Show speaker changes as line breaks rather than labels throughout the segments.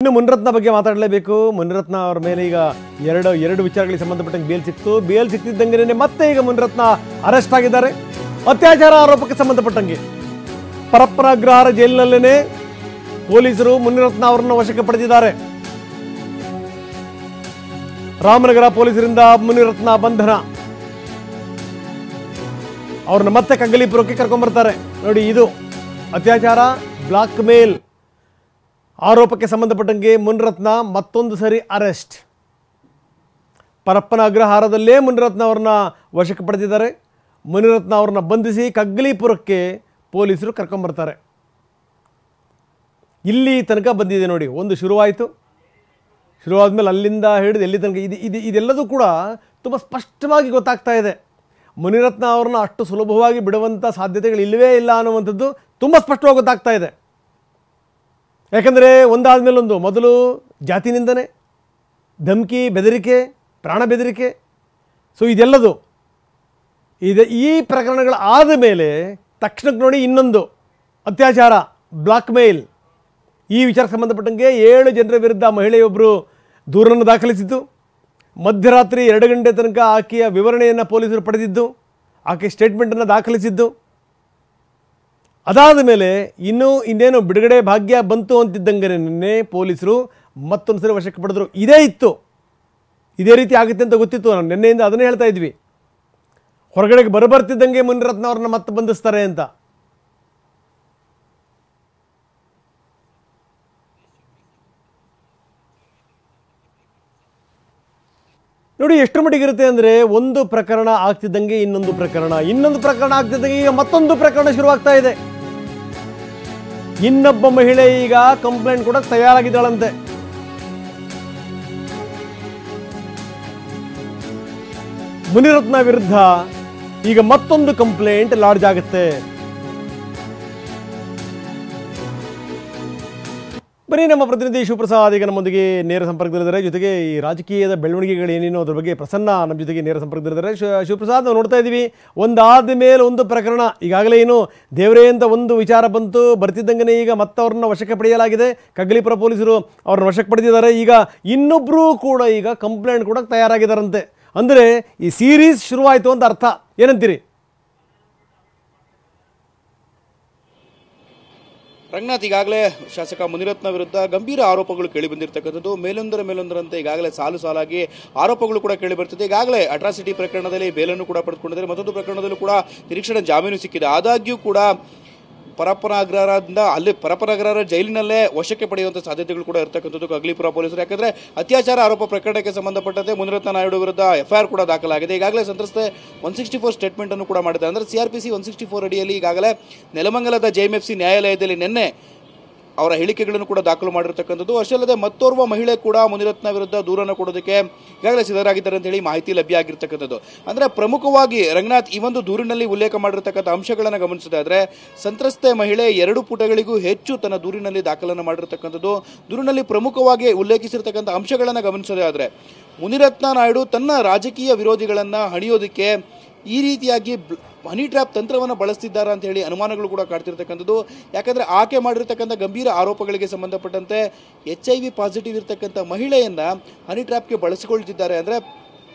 ಇನ್ನು ಮುನಿರತ್ನ ಬಗ್ಗೆ ಮಾತಾಡಲೇಬೇಕು. ಮುನಿರತ್ನ ಅವರ ಮೇಲೆ ಈಗ ಎರಡು ವಿಚಾರಗಳಿಗೆ ಸಂಬಂಧಪಟ್ಟಂಗೆ ಬೇಲ್ ಸಿಕ್ತು. ಬೇಲ್ ಸಿಕ್ತಿದ್ದಂಗೆ ಮತ್ತೆ ಈಗ ಮುನಿರತ್ನ ಅರೆಸ್ಟ್ ಆಗಿದ್ದಾರೆ. ಅತ್ಯಾಚಾರ ಆರೋಪಕ್ಕೆ ಸಂಬಂಧಪಟ್ಟಂಗೆ ಪರಪ್ಪನ ಅಗ್ರಹಾರ ಜೈಲಿನಲ್ಲೇನೆ ಪೊಲೀಸರು ಮುನಿರತ್ನ ಅವರನ್ನು ವಶಕ್ಕೆ ಪಡೆದಿದ್ದಾರೆ. ರಾಮನಗರ ಪೊಲೀಸರಿಂದ ಮುನಿರತ್ನ ಬಂಧನ. ಅವ್ರನ್ನ ಮತ್ತೆ ಕಗ್ಗಲೀಪುರಕ್ಕೆ ಕರ್ಕೊಂಡ್ಬರ್ತಾರೆ. ನೋಡಿ, ಇದು ಅತ್ಯಾಚಾರ ಬ್ಲಾಕ್ ಮೇಲ್ ಆರೋಪಕ್ಕೆ ಸಂಬಂಧಪಟ್ಟಂಗೆ ಮುನಿರತ್ನ ಮತ್ತೊಂದು ಸರಿ ಅರೆಸ್ಟ್. ಪರಪ್ಪನ ಅಗ್ರಹಾರದಲ್ಲೇ ಮುನಿರತ್ನ ಅವ್ರನ್ನ ವಶಕ್ಕೆ ಪಡೆದಿದ್ದಾರೆ. ಮುನಿರತ್ನ ಅವ್ರನ್ನ ಬಂಧಿಸಿ ಕಗ್ಗಲೀಪುರಕ್ಕೆ ಪೊಲೀಸರು ಕರ್ಕೊಂಡ್ಬರ್ತಾರೆ. ಇಲ್ಲಿ ತನಕ ಬಂದಿದೆ ನೋಡಿ. ಒಂದು ಶುರುವಾಯಿತು, ಶುರುವಾದ್ಮೇಲೆ ಅಲ್ಲಿಂದ ಹಿಡಿದು ಎಲ್ಲಿ ತನಕ ಇದೆಲ್ಲದೂ ಕೂಡ ತುಂಬ ಸ್ಪಷ್ಟವಾಗಿ ಗೊತ್ತಾಗ್ತಾ ಇದೆ. ಮುನಿರತ್ನ ಅವ್ರನ್ನ ಅಷ್ಟು ಸುಲಭವಾಗಿ ಬಿಡುವಂಥ ಸಾಧ್ಯತೆಗಳು ಇಲ್ಲವೇ ಇಲ್ಲ ಅನ್ನುವಂಥದ್ದು ತುಂಬ ಸ್ಪಷ್ಟವಾಗಿ ಗೊತ್ತಾಗ್ತಾ ಇದೆ. ಯಾಕಂದರೆ ಒಂದಾದ ಮೇಲೆ ಒಂದು, ಮೊದಲು ಜಾತಿ ನಿಂದನೆ, ಧಮಕಿ, ಬೆದರಿಕೆ, ಪ್ರಾಣ ಬೆದರಿಕೆ, ಸೊ ಇದೆಲ್ಲದು ಈ ಪ್ರಕರಣಗಳ ಆದ ಮೇಲೆ ತಕ್ಷಣಕ್ಕೆ ನೋಡಿ ಇನ್ನೊಂದು ಅತ್ಯಾಚಾರ ಬ್ಲಾಕ್ ಮೇಲ್. ಈ ವಿಚಾರಕ್ಕೆ ಸಂಬಂಧಪಟ್ಟಂಗೆ 7 ಜನರ ವಿರುದ್ಧ ಮಹಿಳೆಯೊಬ್ಬರು ದೂರನ್ನು ದಾಖಲಿಸಿದ್ದು. ಮಧ್ಯರಾತ್ರಿ 2 ಗಂಟೆ ತನಕ ಆಕೆಯ ವಿವರಣೆಯನ್ನು ಪೊಲೀಸರು ಪಡೆದಿದ್ದು, ಆಕೆ ಸ್ಟೇಟ್ಮೆಂಟನ್ನು ದಾಖಲಿಸಿದ್ದು. ಅದಾದ ಮೇಲೆ ಇನ್ನೇನು ಬಿಡುಗಡೆ ಭಾಗ್ಯ ಬಂತು ಅಂತಿದ್ದಂಗೆ ನಿನ್ನೆ ಪೊಲೀಸರು ಮತ್ತೊಂದು ಸರಿ ವಶಕ್ಕೆ ಪಡೆದರು. ಇದೇ ರೀತಿ ಆಗುತ್ತೆ ಅಂತ ಗೊತ್ತಿತ್ತು. ನಾನು ನಿನ್ನೆಯಿಂದ ಅದನ್ನೇ ಹೇಳ್ತಾ ಇದ್ವಿ. ಹೊರಗಡೆಗೆ ಬರಬರ್ತಿದ್ದಂಗೆ ಮುನಿರತ್ನ ಅವ್ರನ್ನ ಮತ್ತೆ ಬಂಧಿಸ್ತಾರೆ ಅಂತ. ನೋಡಿ ಎಷ್ಟು ಮಟ್ಟಿಗಿರುತ್ತೆ ಅಂದರೆ, ಒಂದು ಪ್ರಕರಣ ಆಗ್ತಿದ್ದಂಗೆ ಇನ್ನೊಂದು ಪ್ರಕರಣ ಆಗ್ತಿದ್ದಂಗೆ ಈಗ ಮತ್ತೊಂದು ಪ್ರಕರಣ ಶುರುವಾಗ್ತಾ ಇದೆ. ಇನ್ನೊಬ್ಬ ಮಹಿಳೆ ಈಗ ಕಂಪ್ಲೇಂಟ್ ಕೂಡ ತಯಾರಾಗಿದ್ದಾಳಂತೆ. ಮುನಿರತ್ನ ವಿರುದ್ಧ ಈಗ ಮತ್ತೊಂದು ಕಂಪ್ಲೇಂಟ್ ಲಾಡ್ಜ್ ಆಗುತ್ತೆ. ಬರೀ ನಮ್ಮ ಪ್ರತಿನಿಧಿ ಶಿವಪ್ರಸಾದ್ ಈಗ ನಮ್ಮೊಂದಿಗೆ ನೇರ ಸಂಪರ್ಕದಲ್ಲಿದ್ದಾರೆ. ಜೊತೆಗೆ ಈ ರಾಜಕೀಯದ ಬೆಳವಣಿಗೆಗಳು ಏನೇನೋ ಅದ್ರ ಬಗ್ಗೆ ಪ್ರಸನ್ನ ನಮ್ಮ ಜೊತೆಗೆ ನೇರ ಸಂಪರ್ಕದಲ್ಲಿದ್ದಾರೆ. ಶಿವಪ್ರಸಾದ್, ನಾವು ನೋಡ್ತಾ ಇದ್ದೀವಿ ಒಂದಾದ ಮೇಲೆ ಒಂದು ಪ್ರಕರಣ. ಈಗಾಗಲೇ ಏನು ದೇವರೇ ಅಂತ ಒಂದು ವಿಚಾರ ಬಂತು, ಬರ್ತಿದ್ದಂಗೆ ಈಗ ಮತ್ತವ್ರನ್ನ ವಶಕ್ಕೆ ಪಡೆಯಲಾಗಿದೆ. ಕಗ್ಗಲೀಪುರ ಪೊಲೀಸರು ಅವ್ರನ್ನ ವಶಕ್ಕೆ ಪಡೆದಿದ್ದಾರೆ. ಈಗ ಇನ್ನೊಬ್ಬರು ಕೂಡ ಈಗ ಕಂಪ್ಲೇಂಟ್ ಕೂಡ ತಯಾರಾಗಿದ್ದಾರಂತೆ. ಅಂದರೆ ಈ ಸೀರೀಸ್ ಶುರುವಾಯಿತು ಅಂತ ಅರ್ಥ. ಏನಂತೀರಿ
ರಂಗನಾಥ್? ಈಗಾಗಲೇ ಶಾಸಕ ಮುನಿರತ್ನ ವಿರುದ್ಧ ಗಂಭೀರ ಆರೋಪಗಳು ಕೇಳಿ ಬಂದಿರತಕ್ಕಂಥದ್ದು. ಮೇಲೊಂದರಂತೆ ಈಗಾಗಲೇ ಸಾಲಾಗಿ ಆರೋಪಗಳು ಕೂಡ ಕೇಳಿ ಬರ್ತಿದೆ. ಈಗಾಗಲೇ ಅಟ್ರಾಸಿಟಿ ಪ್ರಕರಣದಲ್ಲಿ ಬೇಲನ್ನು ಕೂಡ ಪಡೆದುಕೊಂಡಿದ್ದಾರೆ. ಮತ್ತೊಂದು ಪ್ರಕರಣದಲ್ಲೂ ಕೂಡ ನಿರೀಕ್ಷಣಾ ಜಾಮೀನು ಸಿಕ್ಕಿದೆ. ಆದಾಗ್ಯೂ ಕೂಡ ಪರಪ್ಪನ ಅಗ್ರಹಾರ ಜೈಲಿನಲ್ಲೇ ವಶಕ್ಕೆ ಪಡೆಯುವಂಥ ಸಾಧ್ಯತೆಗಳು ಕೂಡ ಇರತಕ್ಕಂಥದ್ದು ಕಗ್ಗಲೀಪುರ ಪೊಲೀಸರು. ಯಾಕಂದರೆ ಅತ್ಯಾಚಾರ ಆರೋಪ ಪ್ರಕರಣಕ್ಕೆ ಸಂಬಂಧಪಟ್ಟಂತೆ ಮುನಿರತ್ನ ನಾಯ್ಡು ವಿರುದ್ಧ FIR ಕೂಡ ದಾಖಲಾಗಿದೆ. ಈಗಾಗಲೇ ಸಂತ್ರಸ್ತೆ 164 ಸ್ಟೇಟ್ಮೆಂಟ್ ಅನ್ನು ಕೂಡ ಮಾಡಿದ್ದಾರೆ. ಅಂದರೆ CRPC 164 ಅಡಿಯಲ್ಲಿ ಈಗಾಗಲೇ ನೆಲಮಂಗಲದ JMFC ನ್ಯಾಯಾಲಯದಲ್ಲಿ ನಿನ್ನೆ ಅವರ ಹೇಳಿಕೆಗಳನ್ನು ಕೂಡ ದಾಖಲು ಮಾಡಿರ್ತಕ್ಕಂಥದ್ದು. ಅಷ್ಟೇ ಅಲ್ಲದೆ ಮತ್ತೋರ್ವ ಮಹಿಳೆ ಕೂಡ ಮುನಿರತ್ನ ವಿರುದ್ಧ ದೂರನ್ನು ಕೊಡೋದಕ್ಕೆ ಈಗಾಗಲೇ ಸಿದ್ಧರಾಗಿದ್ದಾರೆ ಅಂತ ಹೇಳಿ ಮಾಹಿತಿ ಲಭ್ಯ ಆಗಿರ್ತಕ್ಕಂಥದ್ದು. ಅಂದರೆ ಪ್ರಮುಖವಾಗಿ ರಂಗನಾಥ್, ಈ ಒಂದು ದೂರಿನಲ್ಲಿ ಉಲ್ಲೇಖ ಮಾಡಿರ್ತಕ್ಕಂಥ ಅಂಶಗಳನ್ನು ಗಮನಿಸೋದಾದ್ರೆ, ಸಂತ್ರಸ್ತೆ ಮಹಿಳೆ 2 ಪುಟಗಳಿಗೂ ಹೆಚ್ಚು ತನ್ನ ದೂರಿನಲ್ಲಿ ದಾಖಲನ್ನು ಮಾಡಿರ್ತಕ್ಕಂಥದ್ದು. ದೂರಿನಲ್ಲಿ ಪ್ರಮುಖವಾಗಿ ಉಲ್ಲೇಖಿಸಿರ್ತಕ್ಕಂಥ ಅಂಶಗಳನ್ನು ಗಮನಿಸೋದಾದ್ರೆ, ಮುನಿರತ್ನ ನಾಯ್ಡು ತನ್ನ ರಾಜಕೀಯ ವಿರೋಧಿಗಳನ್ನು ಹಣಿಯೋದಕ್ಕೆ ಈ ರೀತಿಯಾಗಿ ಹನಿ ಟ್ರ್ಯಾಪ್ ತಂತ್ರವನ್ನು ಬಳಸ್ತಿದ್ದಾರೆ ಅಂತ ಹೇಳಿ ಅನುಮಾನಗಳು ಕೂಡ ಕಾಡ್ತಿರ್ತಕ್ಕಂಥದ್ದು. ಯಾಕಂದರೆ ಆಕೆ ಮಾಡಿರ್ತಕ್ಕಂಥ ಗಂಭೀರ ಆರೋಪಗಳಿಗೆ ಸಂಬಂಧಪಟ್ಟಂತೆ HIV ಪಾಸಿಟಿವ್ ಇರ್ತಕ್ಕಂಥ ಮಹಿಳೆಯನ್ನು ಹನಿ ಟ್ರ್ಯಾಪ್ಗೆ ಬಳಸಿಕೊಳ್ತಿದ್ದಾರೆ. ಅಂದರೆ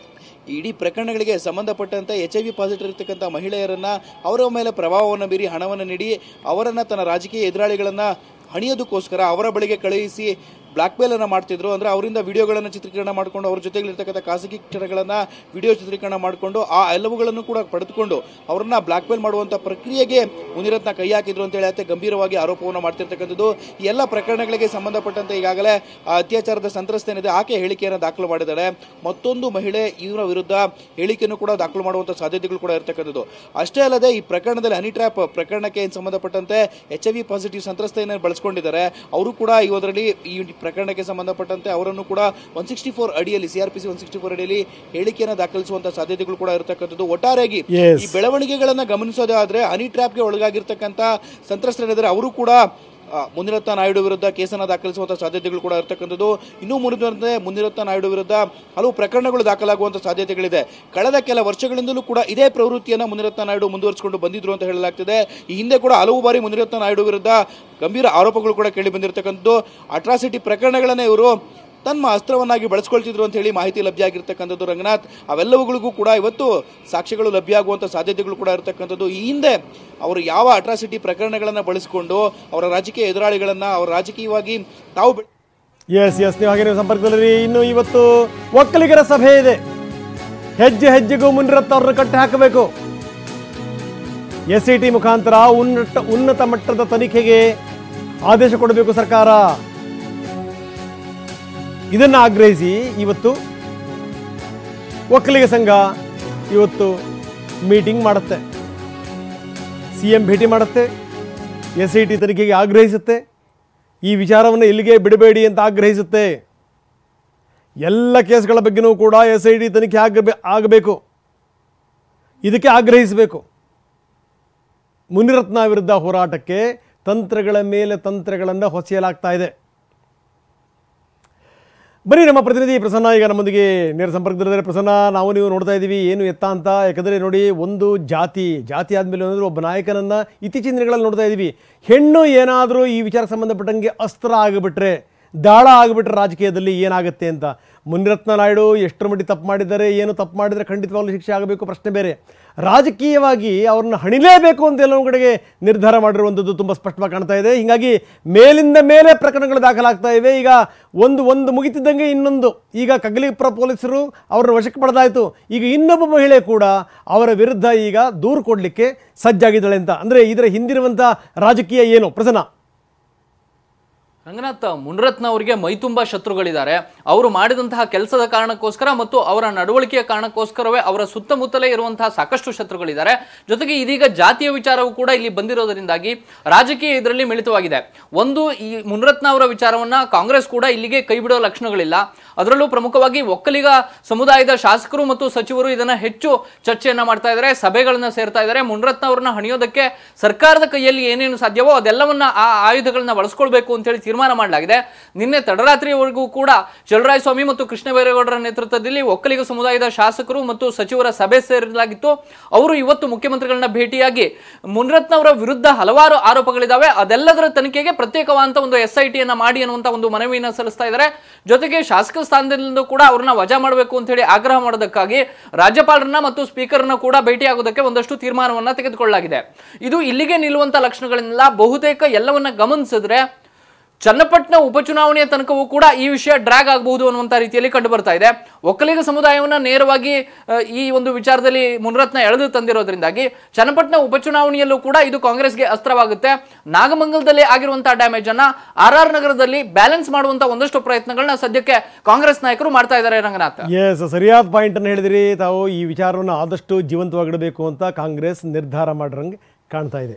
ಇಡೀ ಪ್ರಕರಣಗಳಿಗೆ ಸಂಬಂಧಪಟ್ಟಂತೆ HIV ಪಾಸಿಟಿವ್ ಇರ್ತಕ್ಕಂಥ ಮಹಿಳೆಯರನ್ನು ಅವರ ಮೇಲೆ ಪ್ರಭಾವವನ್ನು ಬೀರಿ ಹಣವನ್ನು ನೀಡಿ ಅವರನ್ನು ತನ್ನ ರಾಜಕೀಯ ಎದುರಾಳಿಗಳನ್ನು ಹಣಿಯೋದಕ್ಕೋಸ್ಕರ ಅವರ ಬಳಿಗೆ ಕಳುಹಿಸಿ ಬ್ಲಾಕ್ ಮೇಲನ್ನು ಮಾಡ್ತಿದ್ರು. ಅಂದರೆ ಅವರಿಂದ ವಿಡಿಯೋಗಳನ್ನು ಚಿತ್ರೀಕರಣ ಮಾಡಿಕೊಂಡು ಅವ್ರ ಜೊತೆಗಿರ್ತಕ್ಕಂಥ ಖಾಸಗಿ ಕ್ಷಣಗಳನ್ನು ವಿಡಿಯೋ ಚಿತ್ರೀಕರಣ ಮಾಡಿಕೊಂಡು ಆ ಎಲ್ಲವುಗಳನ್ನು ಕೂಡ ಪಡೆದುಕೊಂಡು ಅವರನ್ನ ಬ್ಲಾಕ್ ಮೇಲ್ ಮಾಡುವಂಥ ಪ್ರಕ್ರಿಯೆಗೆ ಮುನಿರತ್ನ ಕೈ ಹಾಕಿದ್ರು ಅಂತೇಳಿ ಅತ್ತೆ ಗಂಭೀರವಾಗಿ ಆರೋಪವನ್ನು ಮಾಡ್ತಿರ್ತಕ್ಕಂಥದ್ದು. ಈ ಎಲ್ಲ ಪ್ರಕರಣಗಳಿಗೆ ಸಂಬಂಧಪಟ್ಟಂತೆ ಈಗಾಗಲೇ ಅತ್ಯಾಚಾರದ ಸಂತ್ರಸ್ತೆ ಏನಿದೆ ಆಕೆ ಹೇಳಿಕೆಯನ್ನು ದಾಖಲು ಮಾಡಿದ್ದಾರೆ. ಮತ್ತೊಂದು ಮಹಿಳೆ ಇವರ ವಿರುದ್ಧ ಹೇಳಿಕೆಯನ್ನು ಕೂಡ ದಾಖಲು ಮಾಡುವಂಥ ಸಾಧ್ಯತೆಗಳು ಕೂಡ ಇರತಕ್ಕಂಥದ್ದು. ಅಷ್ಟೇ ಅಲ್ಲದೆ ಈ ಪ್ರಕರಣದಲ್ಲಿ ಹನಿ ಟ್ರ್ಯಾಪ್ ಪ್ರಕರಣಕ್ಕೆ ಸಂಬಂಧಪಟ್ಟಂತೆ HIV ಪಾಸಿಟಿವ್ ಸಂತ್ರಸ್ತೆಯನ್ನು ಬಳಸಿಕೊಂಡಿದ್ದಾರೆ. ಅವರು ಕೂಡ ಇದರಲ್ಲಿ ಈ ಪ್ರಕರಣಕ್ಕೆ ಸಂಬಂಧಪಟ್ಟಂತೆ ಅವರನ್ನು ಕೂಡ 164 ಅಡಿಯಲ್ಲಿ CRPC 164 ಅಡಿಯಲ್ಲಿ ಹೇಳಿಕೆಯನ್ನು ದಾಖಲಿಸುವಂತಹ ಸಾಧ್ಯತೆಗಳು ಕೂಡ ಇರತಕ್ಕಂಥದ್ದು. ಒಟ್ಟಾರೆಯಾಗಿ ಈ ಬೆಳವಣಿಗೆಗಳನ್ನು ಗಮನಿಸೋದಾದ್ರೆ ಹನಿ ಟ್ರ್ಯಾಪ್ಗೆ ಒಳಗಾಗಿರ್ತಕ್ಕಂಥ ಸಂತ್ರಸ್ತರಿದ್ದಾರೆ ಅವರು ಕೂಡ ಮುನಿರತ್ನ ನಾಯ್ಡು ವಿರುದ್ಧ ಕೇಸನ್ನು ದಾಖಲಿಸುವಂಥ ಸಾಧ್ಯತೆಗಳು ಕೂಡ ಇರತಕ್ಕಂಥದ್ದು. ಇನ್ನೂ ಮುನಿರತ್ನ ನಾಯ್ಡು ವಿರುದ್ಧ ಹಲವು ಪ್ರಕರಣಗಳು ದಾಖಲಾಗುವಂಥ ಸಾಧ್ಯತೆಗಳಿದೆ. ಕಳೆದ ಕೆಲ ವರ್ಷಗಳಿಂದಲೂ ಕೂಡ ಇದೇ ಪ್ರವೃತ್ತಿಯನ್ನು ಮುನಿರತ್ನ ನಾಯ್ಡು ಮುಂದುವರಿಸಿಕೊಂಡು ಬಂದಿದ್ರು ಅಂತ ಹೇಳಲಾಗ್ತಿದೆ. ಈ ಹಿಂದೆ ಕೂಡ ಹಲವು ಬಾರಿ ಮುನಿರತ್ನ ನಾಯ್ಡು ವಿರುದ್ಧ ಗಂಭೀರ ಆರೋಪಗಳು ಕೂಡ ಕೇಳಿ ಬಂದಿರತಕ್ಕಂಥದ್ದು. ಅಟ್ರಾಸಿಟಿ ಪ್ರಕರಣಗಳನ್ನೇ ಇವರು ತಮ್ಮ ಅಸ್ತ್ರವನ್ನಾಗಿ ಬಳಸ್ಕೊಳ್ತಿದ್ರು ಅಂತ ಹೇಳಿ ಮಾಹಿತಿ ಲಭ್ಯ ಆಗಿರ್ತಕ್ಕಂಥದ್ದು ರಂಗನಾಥ್. ಅವೆಲ್ಲವುಗಳಿಗೂ ಕೂಡ ಇವತ್ತು ಸಾಕ್ಷ್ಯಗಳು ಲಭ್ಯ ಆಗುವಂಥ ಸಾಧ್ಯತೆಗಳು ಕೂಡ ಇರತಕ್ಕಂಥದ್ದು. ಈ ಹಿಂದೆ ಅವರು ಯಾವ ಅಟ್ರಾಸಿಟಿ ಪ್ರಕರಣಗಳನ್ನು ಬಳಸಿಕೊಂಡು ಅವರ ರಾಜಕೀಯ ಎದುರಾಳಿಗಳನ್ನು ಅವರು ರಾಜಕೀಯವಾಗಿ ತಾವು
ಎಸ್ ನೀವು ಹಾಗೆ ನೀವು ಸಂಪರ್ಕದಲ್ಲಿ. ಇನ್ನು ಇವತ್ತು ಒಕ್ಕಲಿಗರ ಸಭೆ ಇದೆ. ಹೆಜ್ಜೆ ಹೆಜ್ಜೆಗೂ ಮುನಿರತ್ನ ಅವ್ರನ್ನ ಕಟ್ಟಿ ಹಾಕಬೇಕು. SIT ಮುಖಾಂತರ ಉನ್ನತ ಮಟ್ಟದ ತನಿಖೆಗೆ ಆದೇಶ ಕೊಡಬೇಕು ಸರ್ಕಾರ. ಇದನ್ನು ಆಗ್ರಹಿಸಿ ಇವತ್ತು ಒಕ್ಕಲಿಗ ಸಂಘ ಇವತ್ತು ಮೀಟಿಂಗ್ ಮಾಡುತ್ತೆ, CM ಭೇಟಿ ಮಾಡುತ್ತೆ, SIT ತನಿಖೆಗೆ ಆಗ್ರಹಿಸುತ್ತೆ, ಈ ವಿಚಾರವನ್ನು ಇಲ್ಲಿಗೆ ಬಿಡಬೇಡಿ ಅಂತ ಆಗ್ರಹಿಸುತ್ತೆ. ಎಲ್ಲ ಕೇಸ್ಗಳ ಬಗ್ಗೆನೂ ಕೂಡ SIT ತನಿಖೆ ಆಗಬೇಕು, ಇದಕ್ಕೆ ಆಗ್ರಹಿಸಬೇಕು. ಮುನಿರತ್ನ ವಿರುದ್ಧ ಹೋರಾಟಕ್ಕೆ ತಂತ್ರಗಳ ಮೇಲೆ ತಂತ್ರಗಳನ್ನು ಹೊಸೆಯಲಾಗ್ತಾ ಇದೆ. ಬರೀ ನಮ್ಮ ಪ್ರತಿನಿಧಿ ಪ್ರಸನ್ನ ಈಗ ನಮ್ಮೊಂದಿಗೆ ನೇರ ಸಂಪರ್ಕದಲ್ಲಿದ್ದಾರೆ. ಪ್ರಸನ್ನ, ನಾವು ನೀವು ನೋಡ್ತಾ ಇದ್ದೀವಿ ಏನು ಎತ್ತ ಅಂತ. ಯಾಕಂದರೆ ನೋಡಿ, ಒಂದು ಜಾತಿ ಆದಮೇಲೆ ಅಂದರೆ ಒಬ್ಬ ನಾಯಕನನ್ನು ಇತ್ತೀಚಿನ ದಿನಗಳಲ್ಲಿ ನೋಡ್ತಾ ಇದ್ದೀವಿ. ಹೆಣ್ಣು ಏನಾದರೂ ಈ ವಿಚಾರಕ್ಕೆ ಸಂಬಂಧಪಟ್ಟಂಗೆ ಅಸ್ತ್ರ ಆಗಿಬಿಟ್ರೆ, ದಾಳ ಆಗಿಬಿಟ್ರೆ ರಾಜಕೀಯದಲ್ಲಿ ಏನಾಗುತ್ತೆ ಅಂತ. ಮುನಿರತ್ನ ನಾಯ್ಡು ಎಷ್ಟರ ಮಟ್ಟಿಗೆ ತಪ್ಪು ಮಾಡಿದ್ದಾರೆ, ಏನು ತಪ್ಪು ಮಾಡಿದರೆ ಖಂಡಿತವಾಗ್ಲೂ ಶಿಕ್ಷೆ ಆಗಬೇಕು, ಪ್ರಶ್ನೆ ಬೇರೆ. ರಾಜಕೀಯವಾಗಿ ಅವ್ರನ್ನ ಹಣಿಲೇಬೇಕು ಅಂತ ಎಲ್ಲೋ ಕಡೆಗೆ ನಿರ್ಧಾರ ಮಾಡಿರುವಂಥದ್ದು ತುಂಬ ಸ್ಪಷ್ಟವಾಗಿ ಕಾಣ್ತಾ ಇದೆ. ಹೀಗಾಗಿ ಮೇಲಿಂದ ಮೇಲೆ ಪ್ರಕರಣಗಳು ದಾಖಲಾಗ್ತಾ ಇವೆ. ಈಗ ಒಂದು ಮುಗಿತಿದ್ದಂಗೆ ಇನ್ನೊಂದು. ಈಗ ಕಗ್ಗಲೀಪುರ ಪೊಲೀಸರು ಅವ್ರನ್ನ ವಶಕ್ಕೆ ಪಡೆದಾಯಿತು. ಈಗ ಇನ್ನೊಬ್ಬ ಮಹಿಳೆ ಕೂಡ ಅವರ ವಿರುದ್ಧ ಈಗ ದೂರು ಕೊಡಲಿಕ್ಕೆ ಸಜ್ಜಾಗಿದ್ದಾಳೆ ಅಂತ. ಅಂದರೆ ಇದರ ಹಿಂದಿರುವಂಥ ರಾಜಕೀಯ ಏನು ಪ್ರಸನ್ನ?
ರಂಗನಾಥ್, ಮುನಿರತ್ನ ಅವರಿಗೆ ಮೈತುಂಬಾ ಶತ್ರುಗಳಿದ್ದಾರೆ. ಅವರು ಮಾಡಿದಂತಹ ಕೆಲಸದ ಕಾರಣಕ್ಕೋಸ್ಕರ ಮತ್ತು ಅವರ ನಡವಳಿಕೆಯ ಕಾರಣಕ್ಕೋಸ್ಕರವೇ ಅವರ ಸುತ್ತಮುತ್ತಲೇ ಇರುವಂತಹ ಸಾಕಷ್ಟು ಶತ್ರುಗಳಿದ್ದಾರೆ. ಜೊತೆಗೆ ಇದೀಗ ಜಾತಿಯ ವಿಚಾರವೂ ಕೂಡ ಇಲ್ಲಿ ಬಂದಿರೋದರಿಂದಾಗಿ ರಾಜಕೀಯ ಇದರಲ್ಲಿ ಮಿಳಿತವಾಗಿದೆ. ಒಂದು, ಈ ಮುನಿರತ್ನ ಅವರ ವಿಚಾರವನ್ನ ಕಾಂಗ್ರೆಸ್ ಕೂಡ ಇಲ್ಲಿಗೆ ಕೈ ಬಿಡೋ ಲಕ್ಷಣಗಳಿಲ್ಲ. ಅದರಲ್ಲೂ ಪ್ರಮುಖವಾಗಿ ಒಕ್ಕಲಿಗ ಸಮುದಾಯದ ಶಾಸಕರು ಮತ್ತು ಸಚಿವರು ಇದನ್ನ ಹೆಚ್ಚು ಚರ್ಚೆಯನ್ನ ಮಾಡ್ತಾ ಇದ್ದಾರೆ, ಸಭೆಗಳನ್ನ ಸೇರ್ತಾ ಇದ್ದಾರೆ. ಮುನಿರತ್ನ ಅವರನ್ನ ಹಣಿಯೋದಕ್ಕೆ ಸರ್ಕಾರದ ಕೈಯಲ್ಲಿ ಏನೇನು ಸಾಧ್ಯವೋ ಅದೆಲ್ಲವನ್ನ ಆ ಆಯುಧಗಳನ್ನ ಬಳಸ್ಕೊಳ್ಬೇಕು ಅಂತ ಹೇಳಿ ತೀರ್ಮಾನ ಮಾಡಲಾಗಿದೆ. ನಿನ್ನೆ ತಡರಾತ್ರಿಯವರೆಗೂ ಕೂಡ ಚಲುವರಾಯಸ್ವಾಮಿ ಮತ್ತು ಕೃಷ್ಣ ಬೈರೇಗೌಡರ ನೇತೃತ್ವದಲ್ಲಿ ಒಕ್ಕಲಿಗ ಸಮುದಾಯದ ಶಾಸಕರು ಮತ್ತು ಸಚಿವರ ಸಭೆ ಸೇರಲಾಗಿತ್ತು. ಅವರು ಇವತ್ತು ಮುಖ್ಯಮಂತ್ರಿಗಳನ್ನ ಭೇಟಿಯಾಗಿ ಮುನಿರತ್ನ ಅವರ ವಿರುದ್ಧ ಹಲವಾರು ಆರೋಪಗಳಿದ್ದಾವೆ, ಅದೆಲ್ಲದರ ತನಿಖೆಗೆ ಪ್ರತ್ಯೇಕವಾದಂತ ಒಂದು SIT ಅನ್ನ ಮಾಡಿ ಅನ್ನುವಂತ ಒಂದು ಮನವಿಯನ್ನು ಸಲ್ಲಿಸ್ತಾ ಇದ್ದಾರೆ. ಜೊತೆಗೆ ಶಾಸಕ ಸ್ಥಾನದಿಂದ ಕೂಡ ಅವ್ರನ್ನ ವಜಾ ಮಾಡಬೇಕು ಅಂತ ಹೇಳಿ ಆಗ್ರಹ ಮಾಡೋದಕ್ಕಾಗಿ ರಾಜ್ಯಪಾಲರನ್ನ ಮತ್ತು ಸ್ಪೀಕರ್ನ ಕೂಡ ಭೇಟಿಯಾಗೋದಕ್ಕೆ ಒಂದಷ್ಟು ತೀರ್ಮಾನವನ್ನ ತೆಗೆದುಕೊಳ್ಳಲಾಗಿದೆ. ಇದು ಇಲ್ಲಿಗೆ ನಿಲ್ಲುವಂತ ಲಕ್ಷಣಗಳನ್ನೆಲ್ಲ ಬಹುತೇಕ ಎಲ್ಲವನ್ನ ಗಮನಿಸಿದ್ರೆ ಚನ್ನಪಟ್ಟಣ ಉಪಚುನಾವಣೆಯ ತನಕವೂ ಕೂಡ ಈ ವಿಷಯ ಡ್ರ್ಯಾಗ್ ಆಗಬಹುದು ಅನ್ನುವಂಥ ರೀತಿಯಲ್ಲಿ ಕಂಡು ಬರ್ತಾ ಇದೆ. ಒಕ್ಕಲಿಗ ಸಮುದಾಯವನ್ನ ನೇರವಾಗಿ ಈ ಒಂದು ವಿಚಾರದಲ್ಲಿ ಮುನಿರತ್ನ ಎಳೆದು ತಂದಿರೋದ್ರಿಂದಾಗಿ ಚನ್ನಪಟ್ಟಣ ಉಪಚುನಾವಣೆಯಲ್ಲೂ ಕೂಡ ಇದು ಕಾಂಗ್ರೆಸ್ಗೆ ಅಸ್ತ್ರವಾಗುತ್ತೆ. ನಾಗಮಂಗಲದಲ್ಲಿ ಆಗಿರುವಂತಹ ಡ್ಯಾಮೇಜ್ ಅನ್ನ RR ನಗರದಲ್ಲಿ ಬ್ಯಾಲೆನ್ಸ್ ಮಾಡುವಂತ ಒಂದಷ್ಟು ಪ್ರಯತ್ನಗಳನ್ನ ಸದ್ಯಕ್ಕೆ ಕಾಂಗ್ರೆಸ್ ನಾಯಕರು ಮಾಡ್ತಾ ಇದ್ದಾರೆ. ರಂಗನಾಥ್,
ಸರಿಯಾದ ಪಾಯಿಂಟ್ ಅನ್ನು ಹೇಳಿದಿರಿ ತಾವು. ಈ ವಿಚಾರವನ್ನು ಆದಷ್ಟು ಜೀವಂತವಾಗಿಡಬೇಕು ಅಂತ ಕಾಂಗ್ರೆಸ್ ನಿರ್ಧಾರ ಮಾಡಿರಂಗೆ ಕಾಣ್ತಾ ಇದೆ.